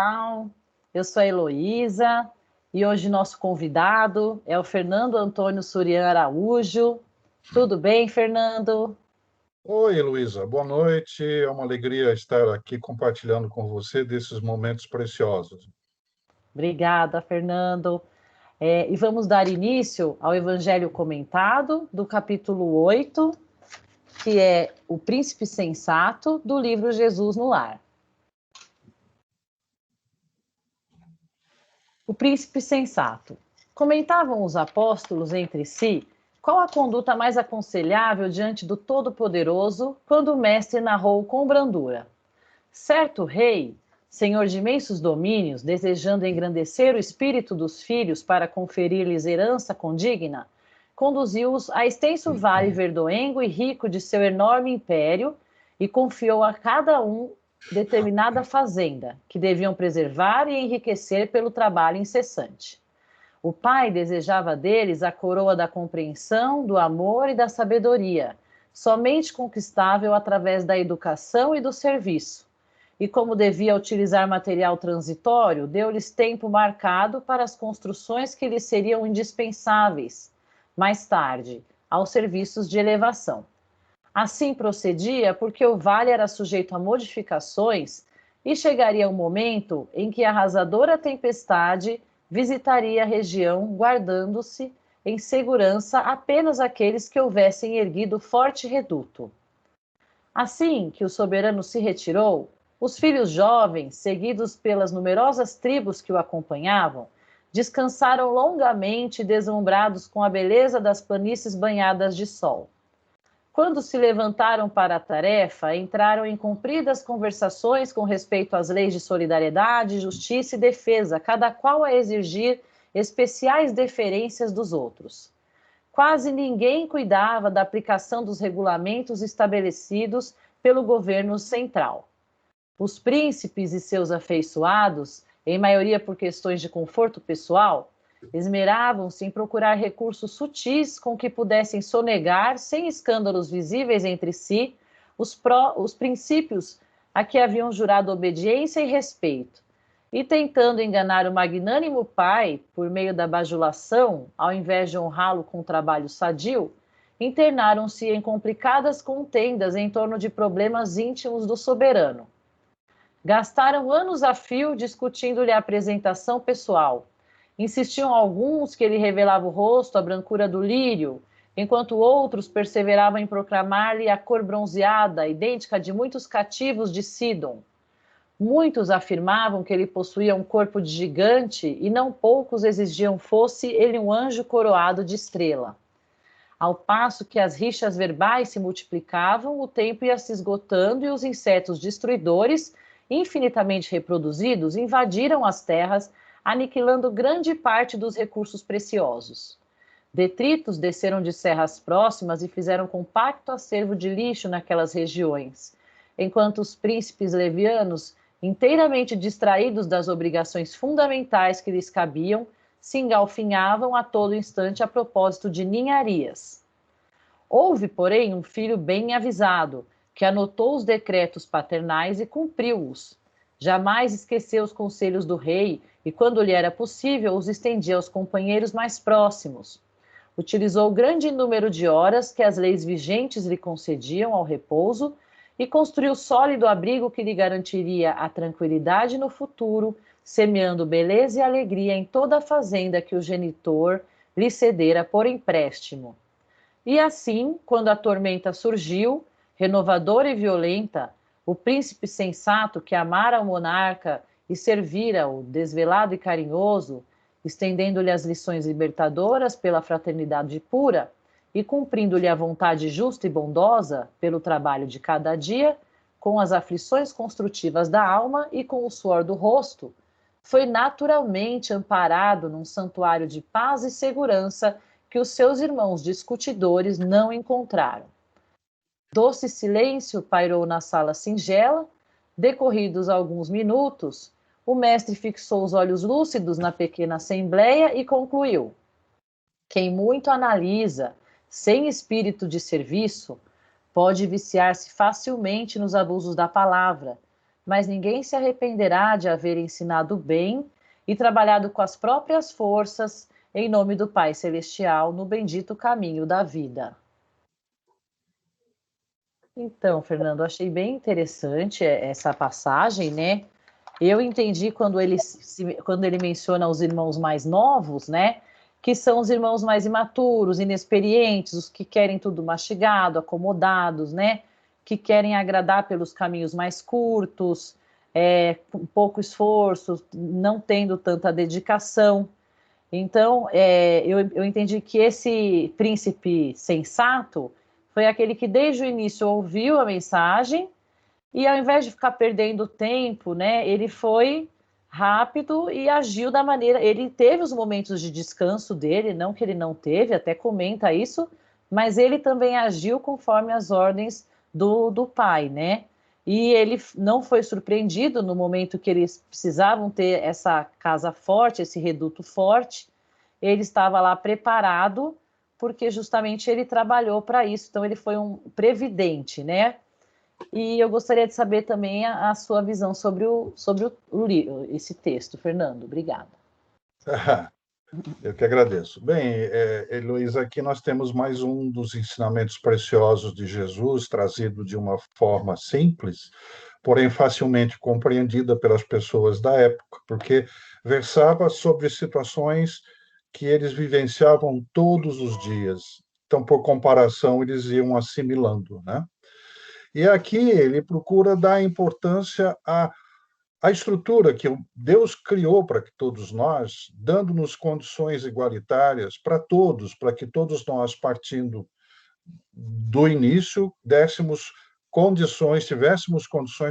pessoal, eu sou a Heloísa e hoje nosso convidado é o Fernando Antônio Surian Araújo. Tudo bem, Fernando? Oi, Heloísa, boa noite. É uma alegria estar aqui compartilhando com você desses momentos preciosos. Obrigada, Fernando. E vamos dar início ao Evangelho comentado do capítulo 8, que é o Príncipe Sensato do livro Jesus no Lar. O príncipe sensato. Comentavam os apóstolos entre si qual a conduta mais aconselhável diante do Todo-Poderoso quando o mestre narrou com brandura. Certo rei, senhor de imensos domínios, desejando engrandecer o espírito dos filhos para conferir-lhes herança condigna, conduziu-os a extenso vale verdoengo e rico de seu enorme império e confiou a cada um determinada fazenda, que deviam preservar e enriquecer pelo trabalho incessante. O pai desejava deles a coroa da compreensão, do amor e da sabedoria, somente conquistável através da educação e do serviço. E como devia utilizar material transitório, deu-lhes tempo marcado para as construções que lhes seriam indispensáveis, mais tarde, aos serviços de elevação. Assim procedia porque o vale era sujeito a modificações e chegaria um momento em que a arrasadora tempestade visitaria a região, guardando-se em segurança apenas aqueles que houvessem erguido forte reduto. Assim que o soberano se retirou, os filhos jovens, seguidos pelas numerosas tribos que o acompanhavam, descansaram longamente, deslumbrados com a beleza das planícies banhadas de sol. Quando se levantaram para a tarefa, entraram em compridas conversações com respeito às leis de solidariedade, justiça e defesa, cada qual a exigir especiais deferências dos outros. Quase ninguém cuidava da aplicação dos regulamentos estabelecidos pelo governo central. Os príncipes e seus afeiçoados, em maioria por questões de conforto pessoal, esmeravam-se em procurar recursos sutis com que pudessem sonegar, sem escândalos visíveis entre si, os princípios a que haviam jurado obediência e respeito, e tentando enganar o magnânimo pai por meio da bajulação, ao invés de honrá-lo com trabalho sadio, internaram-se em complicadas contendas em torno de problemas íntimos do soberano. Gastaram anos a fio discutindo-lhe a apresentação pessoal. Insistiam alguns que ele revelava o rosto, a brancura do lírio, enquanto outros perseveravam em proclamar-lhe a cor bronzeada, idêntica de muitos cativos de Sidom. Muitos afirmavam que ele possuía um corpo de gigante e não poucos exigiam fosse ele um anjo coroado de estrela. Ao passo que as rixas verbais se multiplicavam, o tempo ia se esgotando e os insetos destruidores, infinitamente reproduzidos, invadiram as terras, aniquilando grande parte dos recursos preciosos. Detritos desceram de serras próximas e fizeram compacto acervo de lixo naquelas regiões, enquanto os príncipes levianos, inteiramente distraídos das obrigações fundamentais que lhes cabiam, se engalfinhavam a todo instante a propósito de ninharias. Houve, porém, um filho bem avisado, que anotou os decretos paternais e cumpriu-os. Jamais esqueceu os conselhos do rei e, quando lhe era possível, os estendia aos companheiros mais próximos. Utilizou grande número de horas que as leis vigentes lhe concediam ao repouso e construiu sólido abrigo que lhe garantiria a tranquilidade no futuro, semeando beleza e alegria em toda a fazenda que o genitor lhe cedera por empréstimo. E assim, quando a tormenta surgiu, renovadora e violenta, o príncipe sensato que amara o monarca e servira-o, desvelado e carinhoso, estendendo-lhe as lições libertadoras pela fraternidade pura e cumprindo-lhe a vontade justa e bondosa pelo trabalho de cada dia, com as aflições construtivas da alma e com o suor do rosto, foi naturalmente amparado num santuário de paz e segurança que os seus irmãos discutidores não encontraram. Doce silêncio pairou na sala singela. Decorridos alguns minutos, o mestre fixou os olhos lúcidos na pequena assembleia e concluiu: quem muito analisa, sem espírito de serviço, pode viciar-se facilmente nos abusos da palavra, mas ninguém se arrependerá de haver ensinado bem e trabalhado com as próprias forças em nome do Pai Celestial no bendito caminho da vida. Então, Fernando, achei bem interessante essa passagem, né? Eu entendi quando ele menciona os irmãos mais novos, né? Que são os irmãos mais imaturos, inexperientes, os que querem tudo mastigado, acomodados, né? Que querem agradar pelos caminhos mais curtos, com pouco esforço, não tendo tanta dedicação. Então, eu entendi que esse príncipe sensato foi aquele que desde o início ouviu a mensagem e ao invés de ficar perdendo tempo, né, ele foi rápido e agiu da maneira. Ele teve os momentos de descanso dele, não que ele não teve, até comenta isso, mas ele também agiu conforme as ordens do pai, né? E ele não foi surpreendido no momento que eles precisavam ter essa casa forte, esse reduto forte. Ele estava lá preparado, porque justamente ele trabalhou para isso. Então, ele foi um previdente, né? E eu gostaria de saber também a sua visão sobre esse texto, Fernando. Obrigada. Eu que agradeço. Bem, Heloísa, aqui nós temos mais um dos ensinamentos preciosos de Jesus, trazido de uma forma simples, porém facilmente compreendida pelas pessoas da época, porque versava sobre situações que eles vivenciavam todos os dias. Então, por comparação, eles iam assimilando, né? E aqui ele procura dar importância à estrutura que Deus criou para que todos nós, dando-nos condições igualitárias para todos, para que todos nós, partindo do início, tivéssemos condições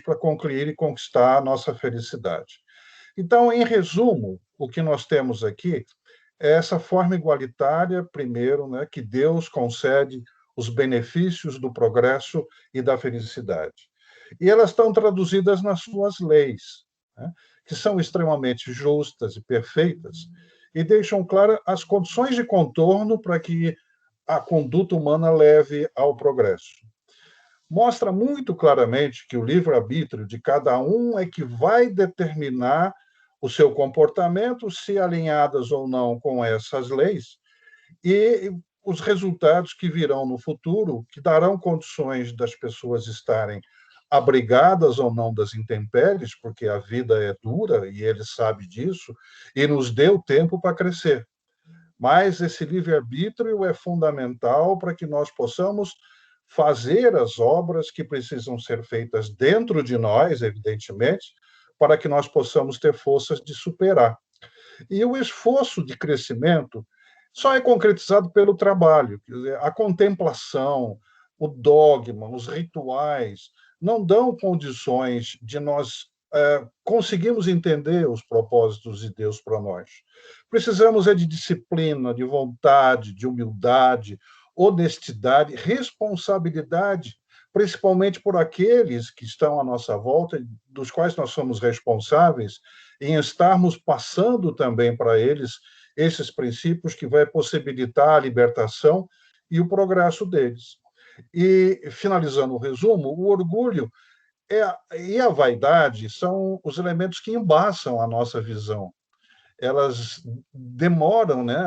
para concluir e conquistar a nossa felicidade. Então, em resumo, o que nós temos aqui é essa forma igualitária, primeiro, né, que Deus concede os benefícios do progresso e da felicidade. E elas estão traduzidas nas suas leis, né, que são extremamente justas e perfeitas, e deixam claras as condições de contorno para que a conduta humana leve ao progresso. Mostra muito claramente que o livre-arbítrio de cada um é que vai determinar o seu comportamento, se alinhadas ou não com essas leis, e os resultados que virão no futuro, que darão condições das pessoas estarem abrigadas ou não das intempéries, porque a vida é dura e ele sabe disso, e nos deu tempo para crescer. Mas esse livre-arbítrio é fundamental para que nós possamos fazer as obras que precisam ser feitas dentro de nós, evidentemente, para que nós possamos ter forças de superar. E o esforço de crescimento só é concretizado pelo trabalho. Quer dizer, a contemplação, o dogma, os rituais, não dão condições de nós conseguirmos entender os propósitos de Deus para nós. Precisamos de disciplina, de vontade, de humildade, honestidade, responsabilidade, principalmente por aqueles que estão à nossa volta, dos quais nós somos responsáveis, em estarmos passando também para eles esses princípios que vai possibilitar a libertação e o progresso deles. E, finalizando o resumo, o orgulho e a vaidade são os elementos que embaçam a nossa visão. Elas demoram, né,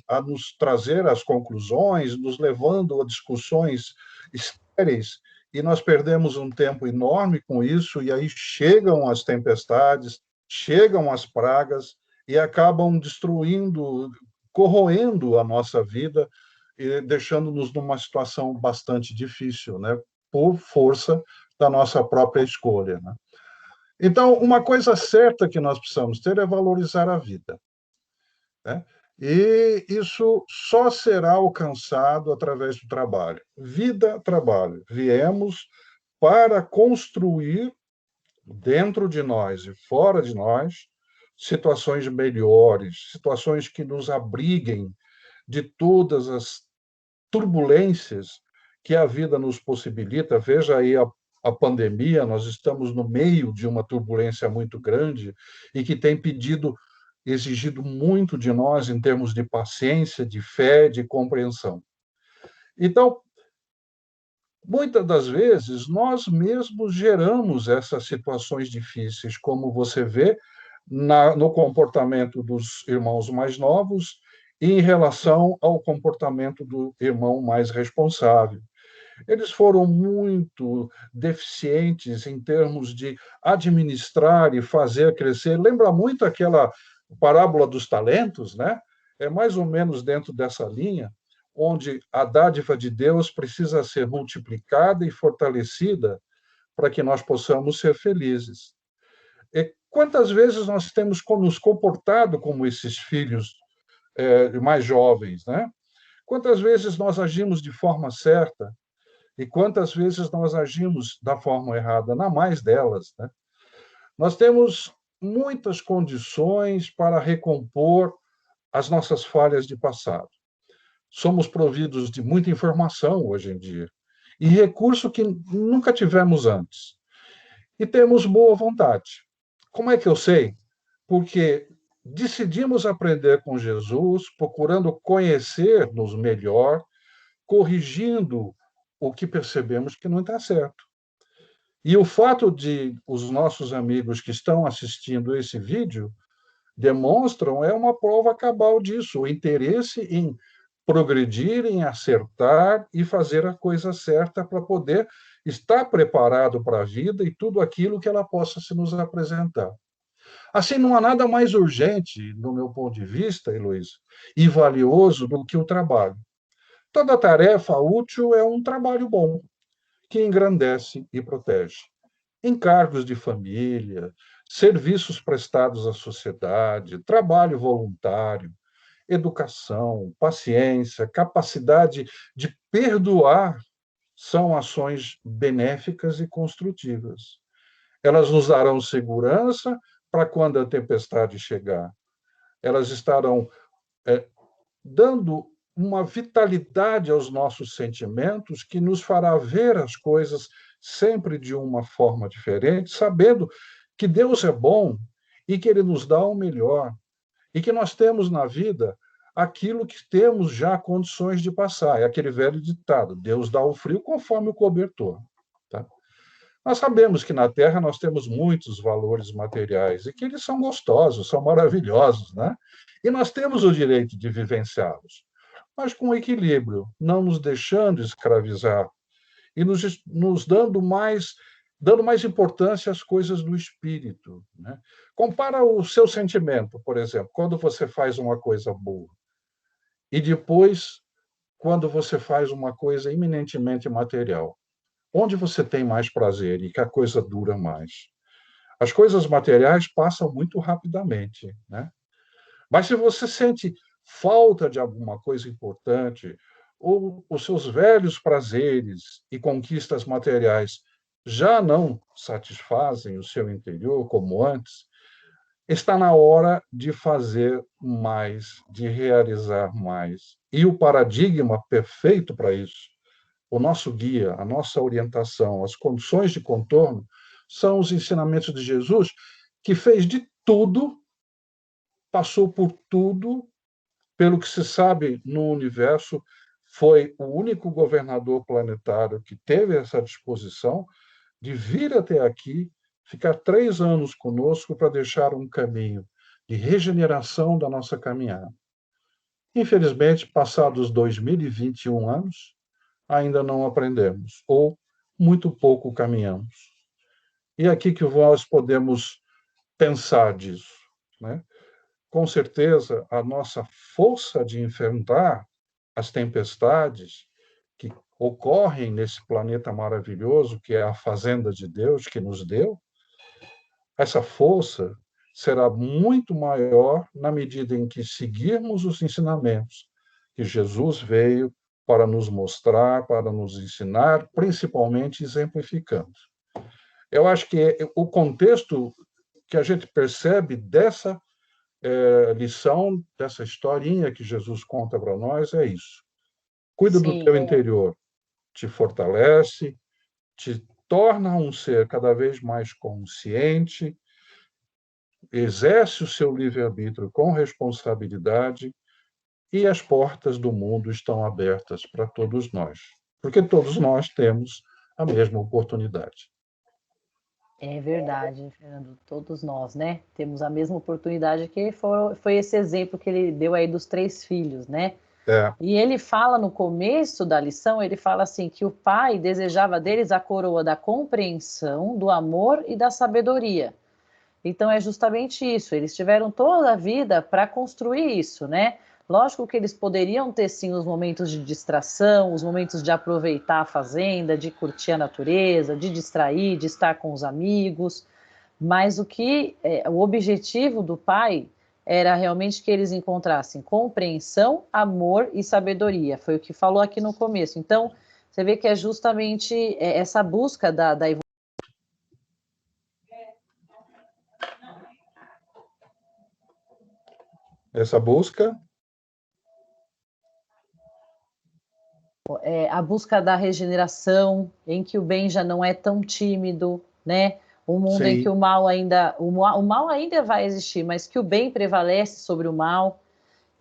a nos trazer as conclusões, nos levando a discussões estéreis, e nós perdemos um tempo enorme com isso, e aí chegam as tempestades, chegam as pragas, e acabam destruindo, corroendo a nossa vida, e deixando-nos numa situação bastante difícil, né, por força da nossa própria escolha, né? Então, uma coisa certa que nós precisamos ter é valorizar a vida, né? E isso só será alcançado através do trabalho. Vida, trabalho. Viemos para construir dentro de nós e fora de nós situações melhores, situações que nos abriguem de todas as turbulências que a vida nos possibilita. Veja aí a pandemia, nós estamos no meio de uma turbulência muito grande e que tem exigido muito de nós em termos de paciência, de fé, de compreensão. Então, muitas das vezes, nós mesmos geramos essas situações difíceis, como você vê no comportamento dos irmãos mais novos e em relação ao comportamento do irmão mais responsável. Eles foram muito deficientes em termos de administrar e fazer crescer. Lembra muito aquela parábola dos talentos, né? É mais ou menos dentro dessa linha, onde a dádiva de Deus precisa ser multiplicada e fortalecida para que nós possamos ser felizes. E quantas vezes nós temos nos comportado como esses filhos mais jovens, né? Quantas vezes nós agimos de forma certa e quantas vezes nós agimos da forma errada, na mais delas, né? Nós temos muitas condições para recompor as nossas falhas de passado. Somos providos de muita informação hoje em dia e recurso que nunca tivemos antes. E temos boa vontade. Como é que eu sei? Porque decidimos aprender com Jesus, procurando conhecer-nos melhor, corrigindo o que percebemos que não está certo. E o fato de os nossos amigos que estão assistindo esse vídeo demonstram é uma prova cabal disso, o interesse em progredir, em acertar e fazer a coisa certa para poder estar preparado para a vida e tudo aquilo que ela possa se nos apresentar. Assim, não há nada mais urgente, do meu ponto de vista, Heloísa, e valioso do que o trabalho. Toda tarefa útil é um trabalho bom, que engrandece e protege. Encargos de família, serviços prestados à sociedade, trabalho voluntário, educação, paciência, capacidade de perdoar são ações benéficas e construtivas. Elas nos darão segurança para quando a tempestade chegar. Elas estarão dando uma vitalidade aos nossos sentimentos que nos fará ver as coisas sempre de uma forma diferente, sabendo que Deus é bom e que Ele nos dá o melhor e que nós temos na vida aquilo que temos já condições de passar. É aquele velho ditado: Deus dá o frio conforme o cobertor. Tá? Nós sabemos que na Terra nós temos muitos valores materiais e que eles são gostosos, são maravilhosos, né? E nós temos o direito de vivenciá-los, mas com equilíbrio, não nos deixando escravizar e nos dando mais importância às coisas do espírito. Né? Compara o seu sentimento, por exemplo, quando você faz uma coisa boa e depois quando você faz uma coisa eminentemente material. Onde você tem mais prazer e que a coisa dura mais? As coisas materiais passam muito rapidamente, né? Mas se você sente falta de alguma coisa importante, ou os seus velhos prazeres e conquistas materiais já não satisfazem o seu interior como antes, está na hora de fazer mais, de realizar mais. E o paradigma perfeito para isso, o nosso guia, a nossa orientação, as condições de contorno, são os ensinamentos de Jesus, que fez de tudo, passou por tudo, pelo que se sabe no universo, foi o único governador planetário que teve essa disposição de vir até aqui, ficar 3 anos conosco para deixar um caminho de regeneração da nossa caminhada. Infelizmente, passados 2021 anos, ainda não aprendemos, ou muito pouco caminhamos. E é aqui que nós podemos pensar disso, né? Com certeza, a nossa força de enfrentar as tempestades que ocorrem nesse planeta maravilhoso que é a fazenda de Deus que nos deu, essa força será muito maior na medida em que seguirmos os ensinamentos que Jesus veio para nos mostrar, para nos ensinar, principalmente exemplificando. Eu acho que o contexto que a gente percebe dessa lição, dessa historinha que Jesus conta para nós é isso. Cuida do Sim, teu interior, te fortalece, te torna um ser cada vez mais consciente, exerce o seu livre-arbítrio com responsabilidade e as portas do mundo estão abertas para todos nós. porque todos nós temos a mesma oportunidade. É verdade, Fernando. Todos nós, né? Temos a mesma oportunidade que foi esse exemplo que ele deu aí dos 3 filhos, né? É, E ele fala no começo da lição, ele fala assim que o pai desejava deles a coroa da compreensão, do amor e da sabedoria. Então é justamente isso. Eles tiveram toda a vida para construir isso, né? Lógico que eles poderiam ter sim os momentos de distração, os momentos de aproveitar a fazenda, de curtir a natureza, de distrair, de estar com os amigos, mas o objetivo do pai era realmente que eles encontrassem compreensão, amor e sabedoria. Foi o que falou aqui no começo. Então, você vê que é justamente essa busca da essa busca, a busca da regeneração, em que o bem já não é tão tímido, né? Um mundo em que sim. o mal ainda vai existir, mas que o bem prevalece sobre o mal.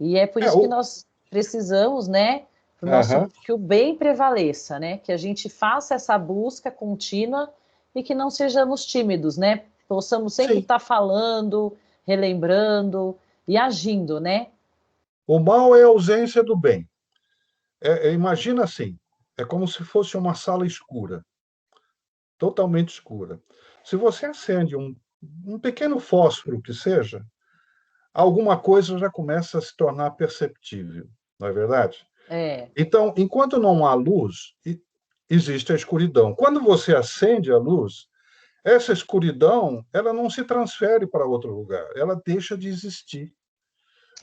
E é por É, isso que nós precisamos, né, pro nosso, aham, que o bem prevaleça, né? Que a gente faça essa busca contínua e que não sejamos tímidos, né? Possamos sempre sim. estar falando, relembrando e agindo, né? O mal é a ausência do bem. Imagina assim, é como se fosse uma sala escura, totalmente escura. Se você acende um pequeno fósforo que seja, alguma coisa já começa a se tornar perceptível, não é verdade? É, Então, enquanto não há luz, existe a escuridão. Quando você acende a luz, essa escuridão, ela não se transfere para outro lugar, ela deixa de existir.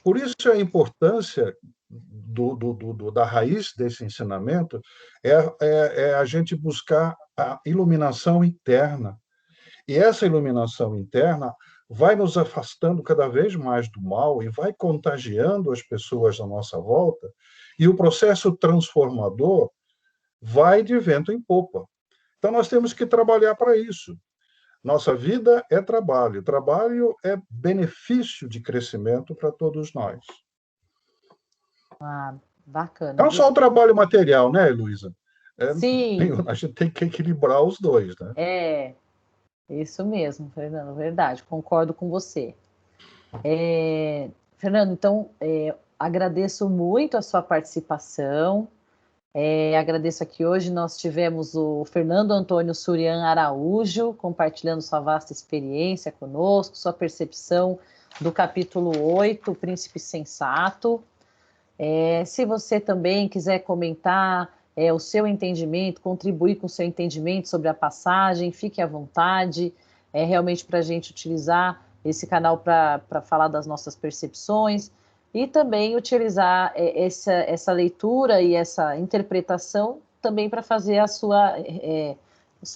Por isso a importância da raiz desse ensinamento é a gente buscar a iluminação interna. E essa iluminação interna vai nos afastando cada vez mais do mal e vai contagiando as pessoas à nossa volta, e o processo transformador vai de vento em popa. Então, nós temos que trabalhar para isso. Nossa vida é trabalho é benefício de crescimento para todos nós. bacana, Não viu? só o trabalho material, né, Luísa? É, Sim, a gente tem que equilibrar os dois, né? é isso mesmo, Fernando, verdade, concordo com você. Fernando, então, agradeço muito a sua participação. Agradeço aqui hoje, nós tivemos o Fernando Antônio Surian Araújo compartilhando sua vasta experiência conosco, sua percepção do capítulo 8, o Príncipe Sensato. Se você também quiser comentar o seu entendimento, contribuir com o seu entendimento sobre a passagem, fique à vontade. É realmente para a gente utilizar esse canal para falar das nossas percepções e também utilizar essa leitura e essa interpretação também para fazer sua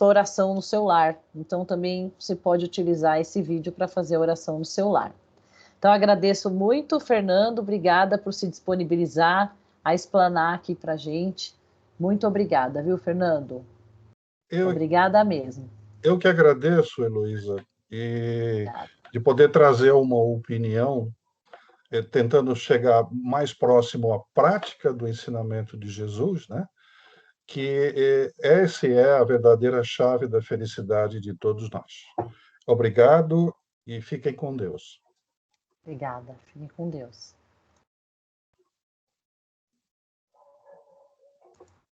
oração no seu lar. Então, também você pode utilizar esse vídeo para fazer a oração no seu lar. Então, agradeço muito, Fernando. Obrigada por se disponibilizar a explanar aqui para a gente. Muito obrigada, viu, Fernando? Eu, Obrigada mesmo. eu que agradeço, Heloísa, e Obrigada. de poder trazer uma opinião, tentando chegar mais próximo à prática do ensinamento de Jesus, né? Que essa é a verdadeira chave da felicidade de todos nós. Obrigado e fiquem com Deus. Obrigada. Fiquem com Deus.